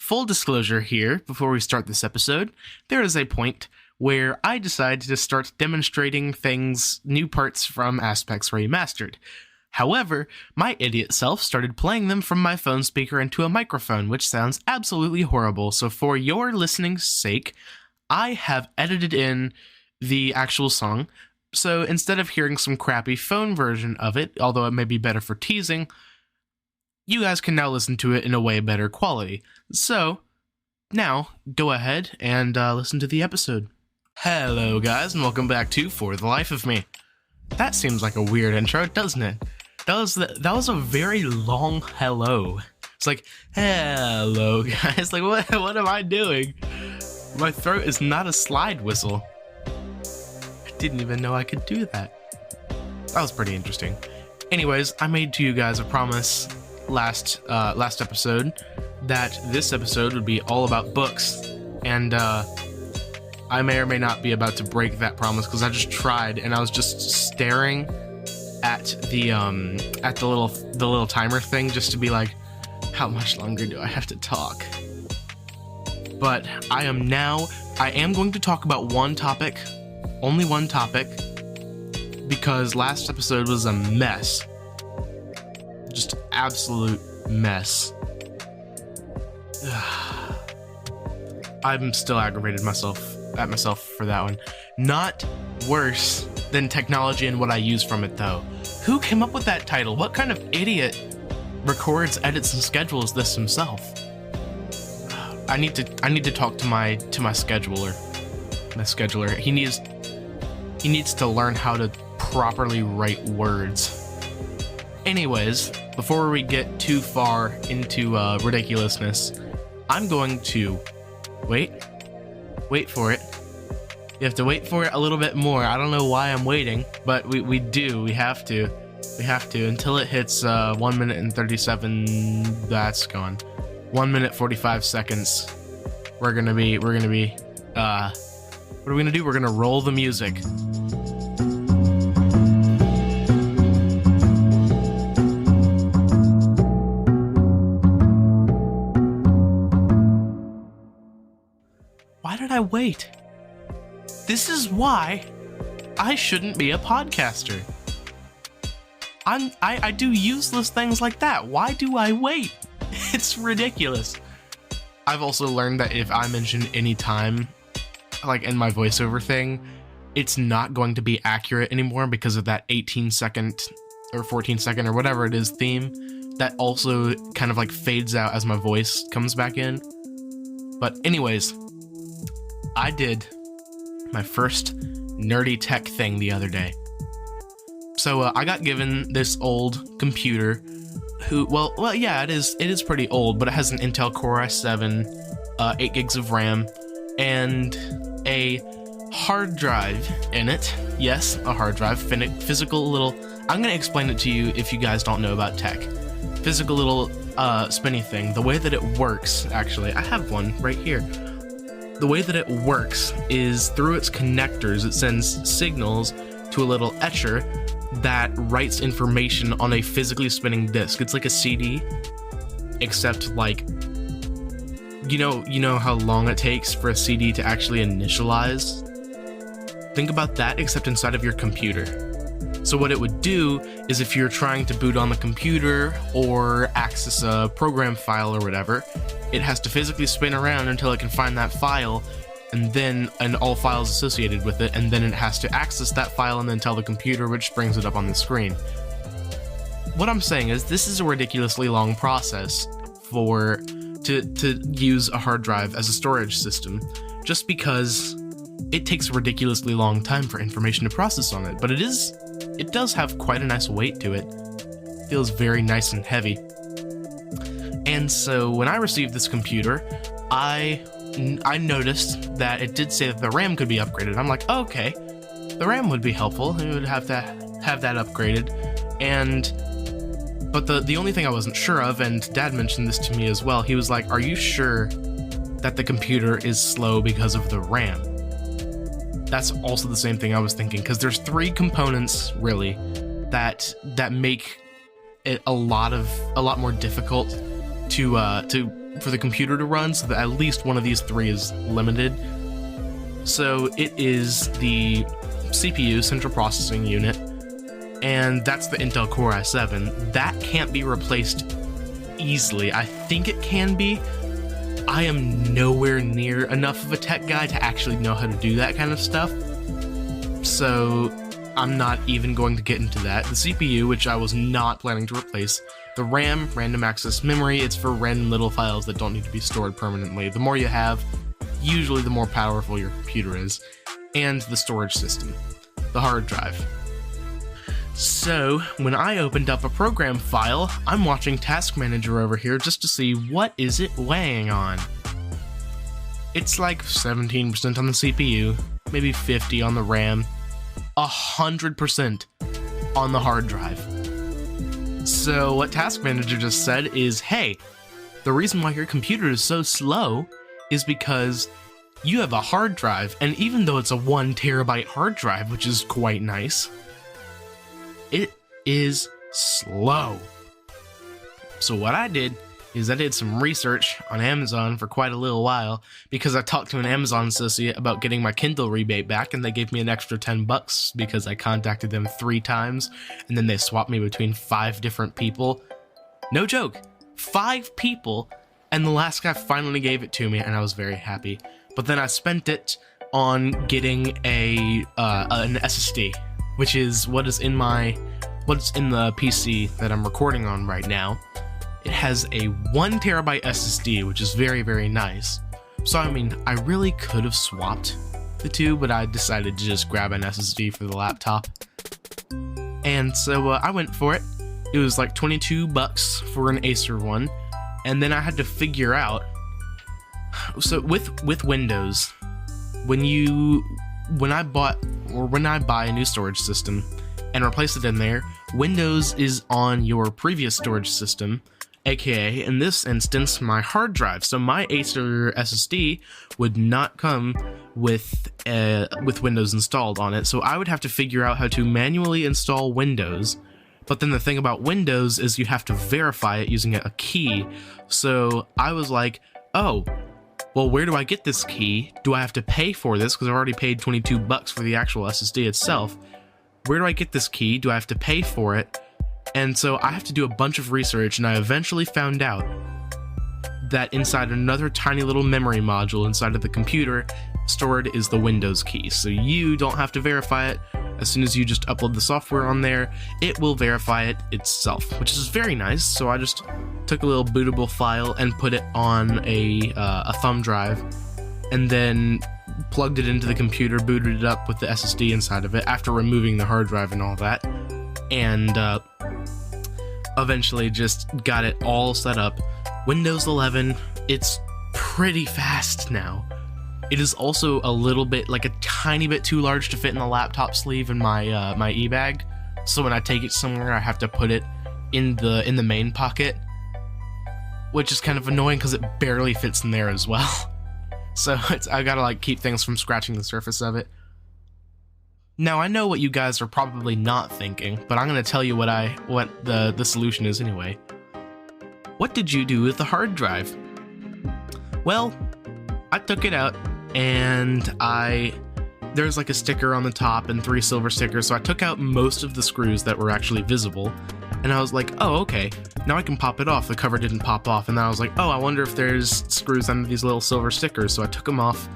full disclosure here, before we start this episode, there is a point where I decided to start demonstrating new parts from Aspects Remastered. However, my idiot self started playing them from my phone speaker into a microphone, which sounds absolutely horrible. So for your listening's sake, I have edited in the actual song. So instead of hearing some crappy phone version of it, although it may be better for teasing, you guys can now listen to it in a way better quality. So now go ahead and listen to the episode. Hello guys, and welcome back to For the Life of Me. That seems like a weird intro, doesn't it? That was a very long hello. It's like, hello guys, like what am I doing? My throat is not a slide whistle. I didn't even know I could do that. That was pretty interesting. Anyways, I made to you guys a promise last episode that this episode would be all about books, and I may or may not be about to break that promise because I just tried and I was just staring at the little timer thing just to be like, how much longer do I have to talk? But I am going to talk about one topic, only one topic, because last episode was a mess. Just absolute mess. I'm still aggravated at myself for that one. Not worse than technology and what I use from it, though. Who came up with that title? What kind of idiot records, edits, and schedules this himself? I need to talk to my scheduler. My scheduler. He needs to learn how to properly write words. Anyways, before we get too far into ridiculousness, I'm going to wait for it. You have to wait for it a little bit more. I don't know why I'm waiting, but we have to until it hits 1 minute and 37. That's gone. 1 minute 45 seconds. What are we gonna do? We're gonna roll the music. Why did I wait? This is why I shouldn't be a podcaster. I do useless things like that. Why do I wait? It's ridiculous. I've also learned that if I mention any time, like in my voiceover thing, it's not going to be accurate anymore because of that 18-second or 14-second or whatever it is theme that also kind of like fades out as my voice comes back in. But anyways, I did my first nerdy tech thing the other day. So I got given this old computer it is pretty old, but it has an Intel Core i7, 8 gigs of RAM, and a hard drive in it. Yes, a hard drive, physical little, I'm going to explain it to you if you guys don't know about tech. Physical little spinny thing. The way that it works, actually, I have one right here. The way that it works is through its connectors, it sends signals to a little etcher that writes information on a physically spinning disk. It's like a CD, except like, you know how long it takes for a CD to actually initialize? Think about that, except inside of your computer. So what it would do is if you're trying to boot on the computer or access a program file or whatever, it has to physically spin around until it can find that file and all files associated with it, and then it has to access that file and then tell the computer, which brings it up on the screen. What I'm saying is this is a ridiculously long process to use a hard drive as a storage system, just because it takes a ridiculously long time for information to process on it, but it does have quite a nice weight to it. It feels very nice and heavy. And so when I received this computer, I noticed that it did say that the RAM could be upgraded. I'm like, okay, the RAM would be helpful. We would have to have that upgraded. But the only thing I wasn't sure of, and Dad mentioned this to me as well, he was like, are you sure that the computer is slow because of the RAM? That's also the same thing I was thinking, because there's 3 components really that make it a lot more difficult to for the computer to run, so that at least one of these three is limited. So it is the CPU, Central Processing Unit, and that's the Intel Core i7. That can't be replaced easily. I think it can be. I am nowhere near enough of a tech guy to actually know how to do that kind of stuff, so I'm not even going to get into that. The CPU, which I was not planning to replace. The RAM, random access memory, it's for random little files that don't need to be stored permanently. The more you have, usually the more powerful your computer is. And the storage system, the hard drive. So, when I opened up a program file, I'm watching Task Manager over here just to see what is it weighing on. It's like 17% on the CPU, maybe 50 on the RAM, 100% on the hard drive. So what Task Manager just said is, hey, the reason why your computer is so slow is because you have a hard drive, and even though it's a 1 terabyte hard drive, which is quite nice, it is slow. So what I did is I did some research on Amazon for quite a little while, because I talked to an Amazon associate about getting my Kindle rebate back, and they gave me an extra $10 because I contacted them 3 times, and then they swapped me between 5 different people. No joke, 5 people, and the last guy finally gave it to me, and I was very happy. But then I spent it on getting an SSD, which is what's in the PC that I'm recording on right now. It has a 1 terabyte SSD, which is very, very nice. So I mean, I really could have swapped the two, but I decided to just grab an SSD for the laptop. And so I went for it. It was like $22 for an Acer one, and then I had to figure out. So with Windows, when I buy a new storage system and replace it in there, Windows is on your previous storage system, aka in this instance my hard drive. So my Acer SSD would not come with Windows installed on it. So I would have to figure out how to manually install Windows. But then the thing about Windows is you have to verify it using a key. So I was like, oh, well, where do I get this key? Do I have to pay for this? Because I've already paid $22 for the actual SSD itself. Where do I get this key? Do I have to pay for it? And so I have to do a bunch of research, and I eventually found out that inside another tiny little memory module inside of the computer stored is the Windows key. So you don't have to verify it. As soon as you just upload the software on there, it will verify it itself, which is very nice. So I just took a little bootable file and put it on a thumb drive, and then plugged it into the computer, booted it up with the SSD inside of it after removing the hard drive and all that, and eventually just got it all set up. Windows 11, it's pretty fast now. It is also a little bit, like a tiny bit too large to fit in the laptop sleeve in my my e-bag. So when I take it somewhere, I have to put it in the main pocket, which is kind of annoying because it barely fits in there as well. So I gotta like keep things from scratching the surface of it. Now I know what you guys are probably not thinking, but I'm gonna tell you what the solution is anyway. What did you do with the hard drive? Well, I took it out, and there's like a sticker on the top and 3 silver stickers, so I took out most of the screws that were actually visible, and I was like, oh, okay, now I can pop it off. The cover didn't pop off, and then I was like, oh, I wonder if there's screws under these little silver stickers, so I took them off,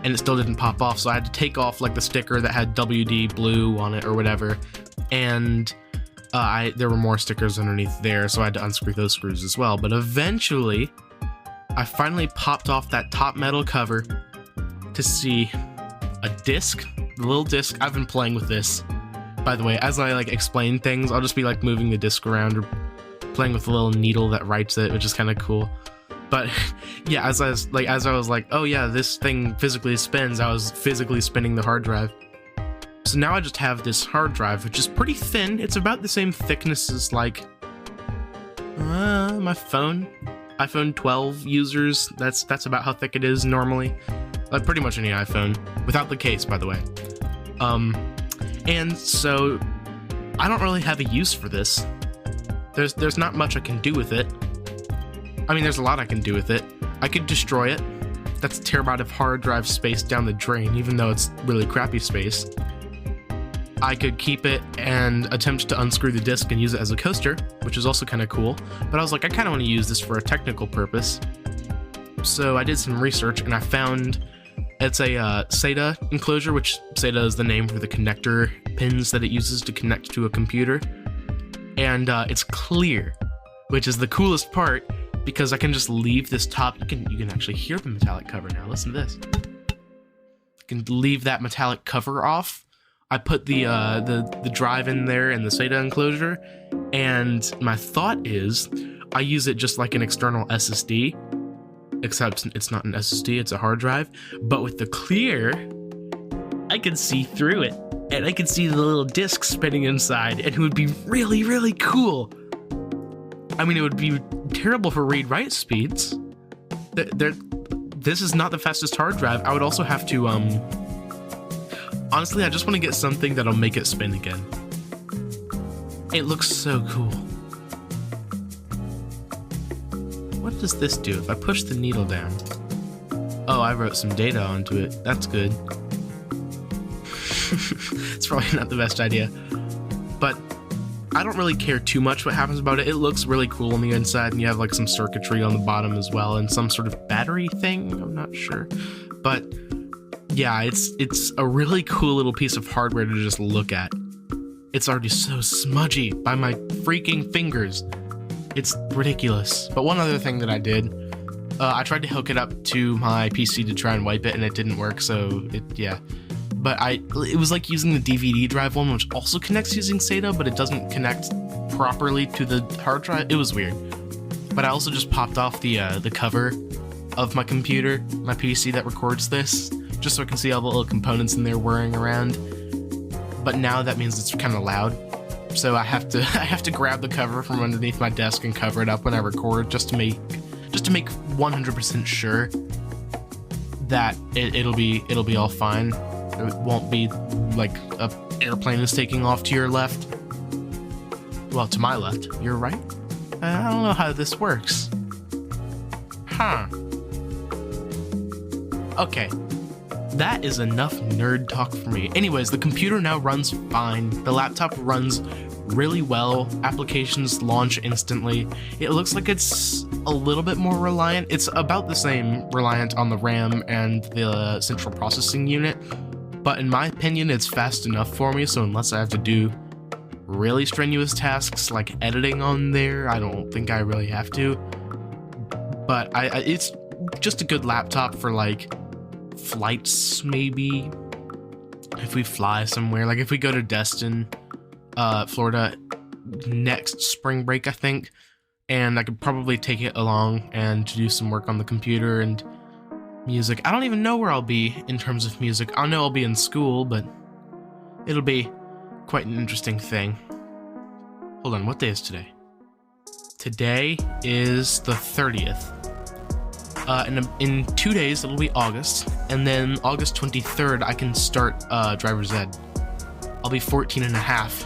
and it still didn't pop off, so I had to take off like the sticker that had WD blue on it or whatever, and there were more stickers underneath there, so I had to unscrew those screws as well. But eventually I finally popped off that top metal cover to see a disc, the little disc. I've been playing with this, by the way. As I like explain things, I'll just be like moving the disc around or playing with the little needle that writes it, which is kind of cool. But yeah, as I was like, oh yeah, this thing physically spins, I was physically spinning the hard drive. So now I just have this hard drive, which is pretty thin. It's about the same thickness as like my phone. iPhone 12 users, that's about how thick it is normally. Like pretty much any iPhone, without the case, by the way. And so I don't really have a use for this. There's not much I can do with it. I mean, there's a lot I can do with it. I could destroy it. That's a terabyte of hard drive space down the drain, even though it's really crappy space. I could keep it and attempt to unscrew the disk and use it as a coaster, which is also kind of cool. But I was like, I kind of want to use this for a technical purpose. So I did some research and I found it's a SATA enclosure, which SATA is the name for the connector pins that it uses to connect to a computer. And it's clear, which is the coolest part, because I can just leave this top. You can actually hear the metallic cover now. Listen to this. I can leave that metallic cover off. I put the drive in there in the SATA enclosure, and my thought is I use it just like an external SSD, except it's not an SSD, it's a hard drive. But with the clear, I can see through it, and I can see the little disc spinning inside, and it would be really, really cool. I mean, it would be terrible for read-write speeds. This is not the fastest hard drive. I would also have to, honestly, I just want to get something that'll make it spin again. It looks so cool. What does this do if I push the needle down? Oh, I wrote some data onto it. That's good. It's probably not the best idea. But I don't really care too much what happens about it. It looks really cool on the inside, and you have like some circuitry on the bottom as well, and some sort of battery thing. I'm not sure. But yeah, it's a really cool little piece of hardware to just look at. It's already so smudgy by my freaking fingers. It's ridiculous. But one other thing that I did, I tried to hook it up to my PC to try and wipe it, and it didn't work, so yeah. But it was like using the DVD drive one, which also connects using SATA, but it doesn't connect properly to the hard drive. It was weird. But I also just popped off the cover of my computer, my PC that records this, just so I can see all the little components in there whirring around. But now that means it's kind of loud, so I have to grab the cover from underneath my desk and cover it up when I record, just to make 100% sure that it'll be all fine. It won't be like a airplane is taking off to your left. Well, to my left. You're right. I don't know how this works. Huh. Okay. That is enough nerd talk for me. Anyways, the computer now runs fine. The laptop runs really well. Applications launch instantly. It looks like it's a little bit more reliant. It's about the same reliant on the RAM and the central processing unit. But in my opinion, it's fast enough for me, so unless I have to do really strenuous tasks like editing on there, I don't think I really have to. But it's just a good laptop for like flights, maybe. If we fly somewhere, like if we go to Destin, Florida next spring break, I think, and I could probably take it along and do some work on the computer and music. I don't even know where I'll be in terms of music. I know I'll be in school, but it'll be quite an interesting thing. Hold on, what day is today? Today is the 30th. And in 2 days, it'll be August, and then August 23rd, I can start driver's ed. I'll be 14 and a half.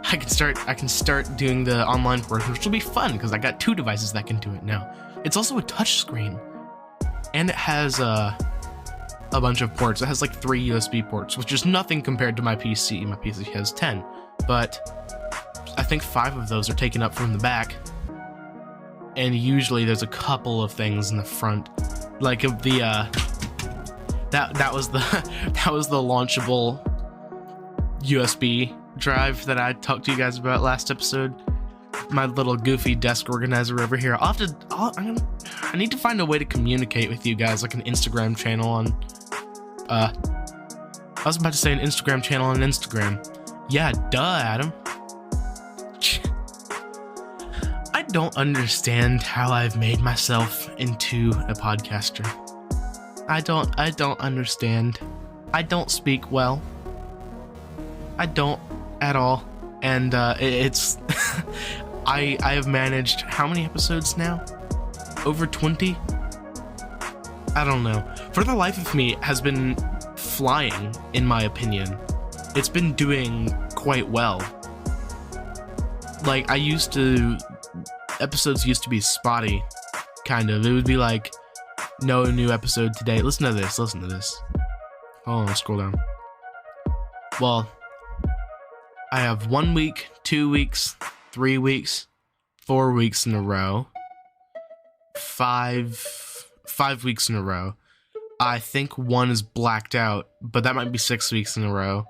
I can start doing the online portion, which will be fun, because I got 2 devices that can do it now. It's also a touch screen. And it has a bunch of ports. It has like 3 USB ports, which is nothing compared to my PC. My PC has 10, but I think 5 of those are taken up from the back. And usually there's a couple of things in the front, like the that was the launchable USB drive that I talked to you guys about last episode. My little goofy desk organizer over here. I need to find a way to communicate with you guys, like an Instagram channel on, I was about to say an Instagram channel on Instagram. Yeah, duh, Adam. I don't understand how I've made myself into a podcaster. I don't understand. I don't speak well. I don't at all. And it's I have managed how many episodes now? Over 20? I don't know. For the Life of Me has been flying, in my opinion. It's been doing quite well. Like, episodes used to be spotty, Kind of. It would be like, no new episode today. Listen to this. Hold on, let's scroll down. Well, I have 1 week, 2 weeks, 3 weeks, 4 weeks in a row, 5 weeks in a row. I think one is blacked out, but that might be 6 weeks in a row.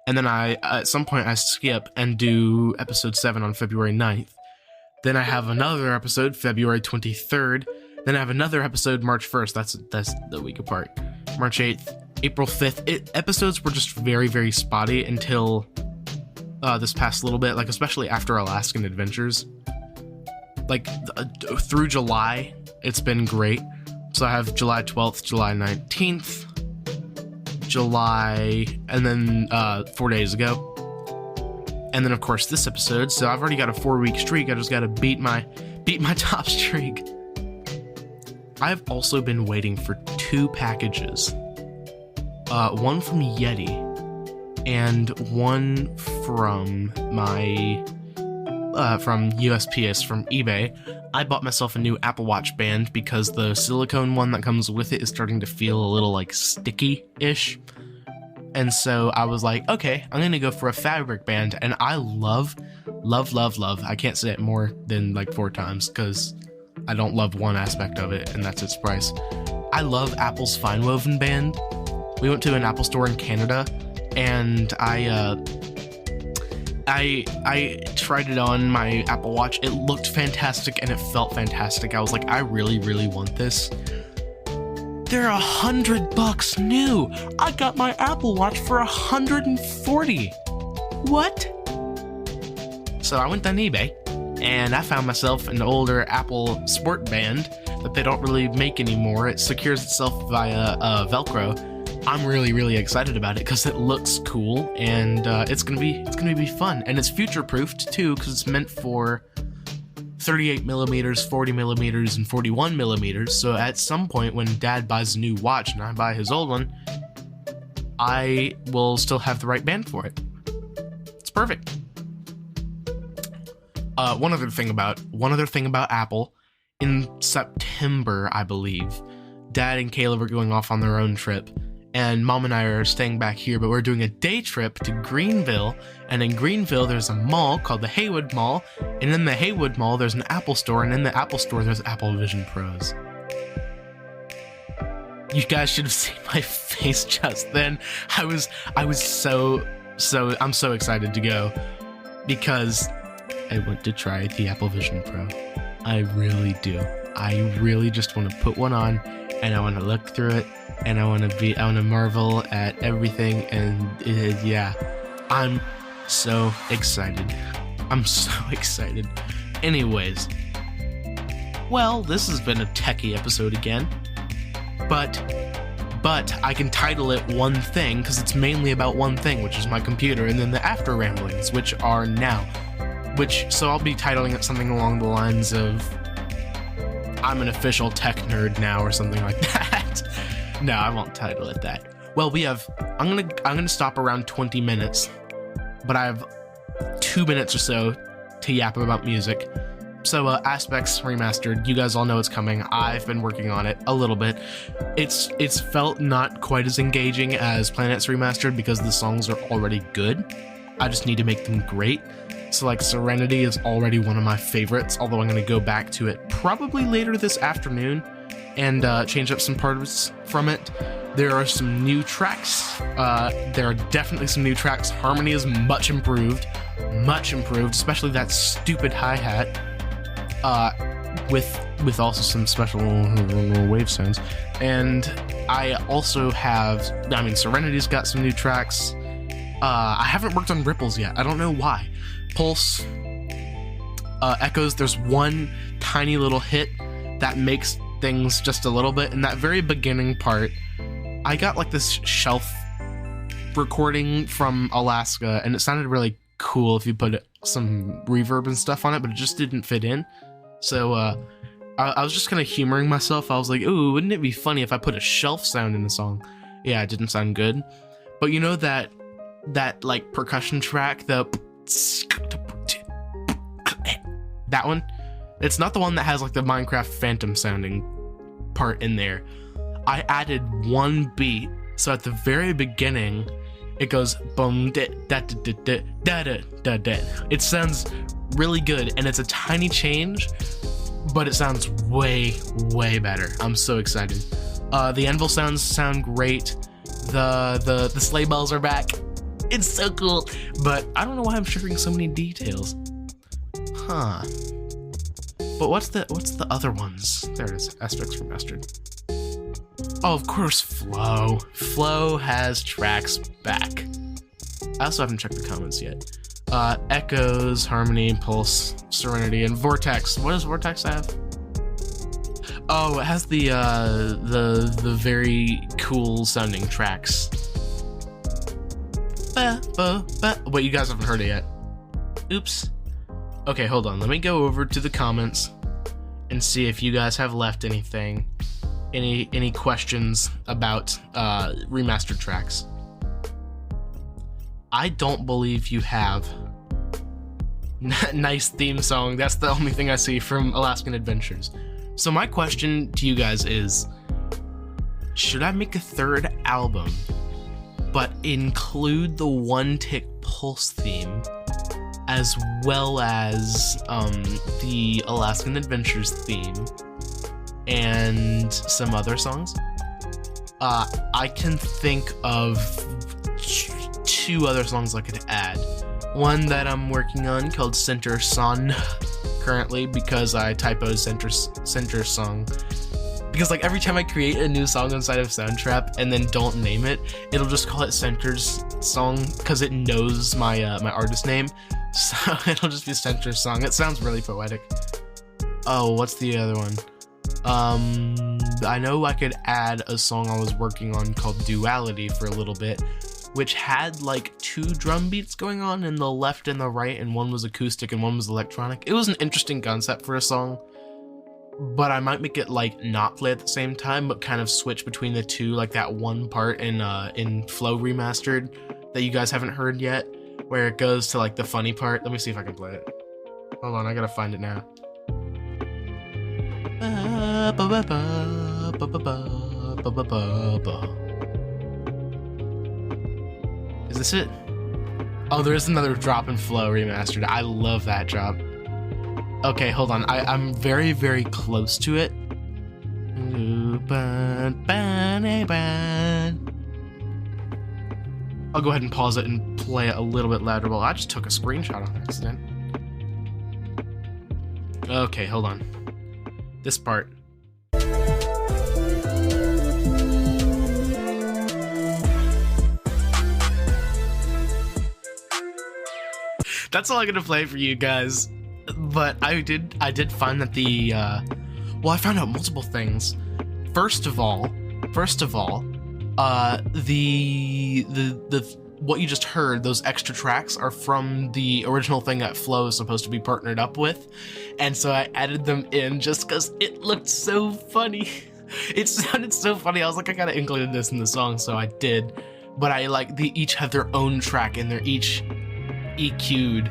And then at some point I skip and do episode 7 on February 9th. Then I have another episode February 23rd. Then I have another episode March 1st. That's the week apart. March 8th, April 5th. Episodes were just very, very spotty until this past little bit, like especially after Alaskan Adventures. Like through July, it's been great. So I have July 12th, July 19th, July, and then 4 days ago. And then of course this episode. So I've already got a 4-week streak. I just got to beat my top streak. I've also been waiting for 2 packages. One from Yeti and one from my from USPS from eBay. I bought myself a new Apple Watch band because the silicone one that comes with it is starting to feel a little like sticky-ish. And so I was like, okay, I'm gonna go for a fabric band. And I love, I can't say it more than like 4 times because I don't love one aspect of it, and that's its price. I love Apple's fine woven band. We went to an Apple store in Canada, and I tried it on my Apple Watch. It looked fantastic and it felt fantastic. I was like, I really, really want this. They're $100 new. I got my Apple Watch for $140. What? So I went on eBay and I found myself an older Apple Sport band that they don't really make anymore. It secures itself via Velcro. I'm really, really excited about it because it looks cool and it's gonna be fun, and it's future-proofed too because it's meant for 38 millimeters, 40 millimeters, and 41 millimeters. So at some point when Dad buys a new watch and I buy his old one, I will still have the right band for it. It's perfect. One other thing about Apple. In September, I believe, Dad and Caleb are going off on their own trip, and Mom and I are staying back here, but we're doing a day trip to Greenville, and in Greenville there's a mall called the Haywood Mall, and in the Haywood Mall there's an Apple store, and in the Apple store there's Apple Vision Pros. You guys should have seen my face just then. I'm so excited to go because I want to try the Apple Vision Pro. I really do. I really just want to put one on, and I want to look through it, and I want to marvel at everything, and yeah, I'm so excited. Anyways, well, this has been a techie episode again, but I can title it one thing because it's mainly about one thing, which is my computer, and then the after ramblings, which are now. So I'll be titling it something along the lines of I'm an official tech nerd now or something like that. No, I won't title it that. Well, I'm gonna stop around 20 minutes, but I have 2 minutes or so to yap about music. So Aspects Remastered, you guys all know it's coming. I've been working on it a little bit. It's felt not quite as engaging as Planets Remastered because the songs are already good. I just need to make them great. So like Serenity is already one of my favorites, although I'm going to go back to it probably later this afternoon and change up some parts from it. There are some new tracks. There are definitely some new tracks. Harmony is much improved, especially that stupid hi-hat with also some special wave sounds. And I also have, Serenity's got some new tracks. I haven't worked on ripples yet. I don't know why. Pulse, echoes, there's one tiny little hit that makes things just a little bit. In that very beginning part, I got like this shelf recording from Alaska, and it sounded really cool if you put some reverb and stuff on it, but it just didn't fit in. So I was just kind of humoring myself. I was like, ooh, wouldn't it be funny if I put a shelf sound in the song? Yeah, it didn't sound good. But you know that like percussion track, that one, It's not the one that has like the Minecraft Phantom sounding part in there. I added one beat, so at the very beginning, it goes boom da da da da da da da da. It sounds really good, and it's a tiny change, but it sounds way better. I'm so excited. The anvil sounds sound great. The sleigh bells are back. It's so cool, but I don't know why I'm sharing so many details. Huh. But what's the other ones? There it is. Aspects remastered. Oh, of course, Flow. Flow has tracks back. I also haven't checked the comments yet. Echoes, Harmony, Pulse, Serenity, and Vortex. What does Vortex have? Oh, it has the very cool sounding tracks. Wait, you guys haven't heard it yet. Oops. Okay, hold on. Let me go over to the comments and see if you guys have left anything. Any questions about remastered tracks. I don't believe you have. Nice theme song. That's the only thing I see from Alaskan Adventures. So my question to you guys is, should I make a third album but include the One Tick Pulse theme as well as the Alaskan Adventures theme and some other songs? I can think of two other songs I could add. One that I'm working on called Center Son currently, because I typoed center song. Because like every time I create a new song inside of Soundtrap and then don't name it, it'll just call it Center's Song because it knows my my artist name. So it'll just be Center's Song. It sounds really poetic. Oh, what's the other one? I know I could add a song I was working on called Duality for a little bit, which had like two drum beats going on in the left and the right, and one was acoustic and one was electronic. It was an interesting concept for a song, but I might make it like not play at the same time, but kind of switch between the two, like that one part in Flow Remastered that you guys haven't heard yet, where it goes to like the funny part. Let me see if I can play it. Hold on, I gotta find it now. Is this it? Oh, there is another drop in Flow Remastered. I love that drop. Okay, hold on. I'm very close to it. I'll go ahead and pause it and play it a little bit louder. Well, I just took a screenshot on accident. Okay, hold on. This part. That's all I'm gonna play for you guys. But I did find that the well, I found out multiple things. First of all, the what you just heard, those extra tracks are from the original thing that Flow is supposed to be partnered up with, and so I added them in just because it looked so funny. It sounded so funny. I was like, I gotta include this in the song, so I did. But I like they each have their own track and they're each EQ'd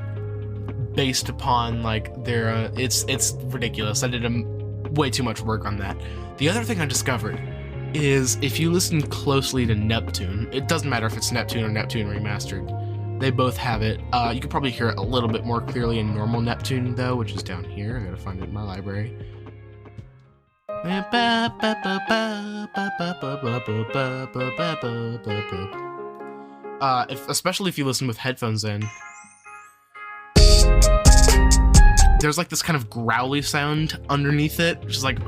based upon like their it's ridiculous. I did way too much work on that. The other thing I discovered is if you listen closely to Neptune, it doesn't matter if it's Neptune or Neptune Remastered, they both have it. You can probably hear it a little bit more clearly in normal Neptune though, which is down here. I gotta find it in my library. Especially if you listen with headphones in, there's like this kind of growly sound underneath it, which is like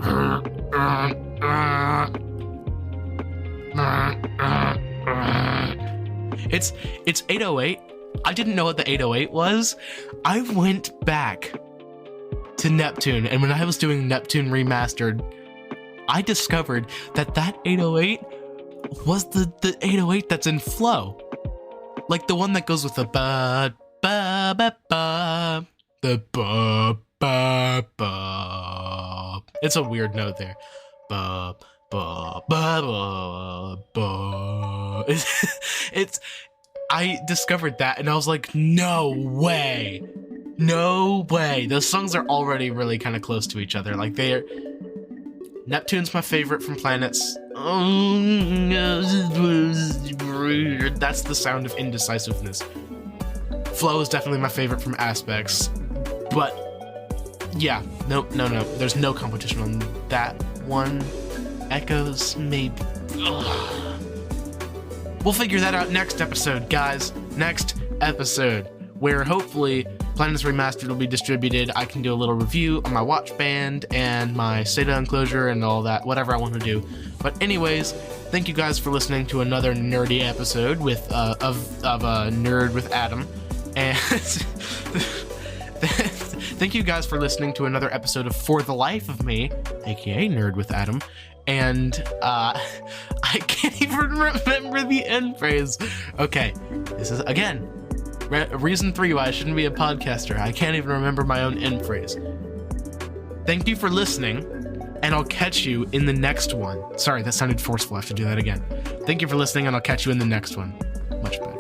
it's 808. I didn't know what the 808 was. I went back to Neptune, and when I was doing Neptune Remastered, I discovered that 808 was the 808 that's in Flow. Like the one that goes with the ba ba ba ba, the ba ba ba. It's a weird note there. Ba ba ba ba ba. It's I discovered that and I was like, no way. No way. Those songs are already really kind of close to each other. Like, they're... Neptune's my favorite from Planets. That's the sound of indecisiveness. Flow is definitely my favorite from Aspects. But, yeah. No. There's no competition on that one. Echoes, maybe. Ugh. We'll figure that out next episode, guys. Next episode, where hopefully Planets Remastered will be distributed. I can do a little review on my watch band and my SATA enclosure and all that, whatever I want to do. But anyways, thank you guys for listening to another nerdy episode with of Nerd with Adam. And thank you guys for listening to another episode of For the Life of Me, aka Nerd with Adam. And I can't even remember the end phrase. Okay, this is, again, reason 3 why I shouldn't be a podcaster. I can't even remember my own end phrase. Thank you for listening, and I'll catch you in the next one. Sorry, that sounded forceful. I have to do that again. Thank you for listening, and I'll catch you in the next one. Much better.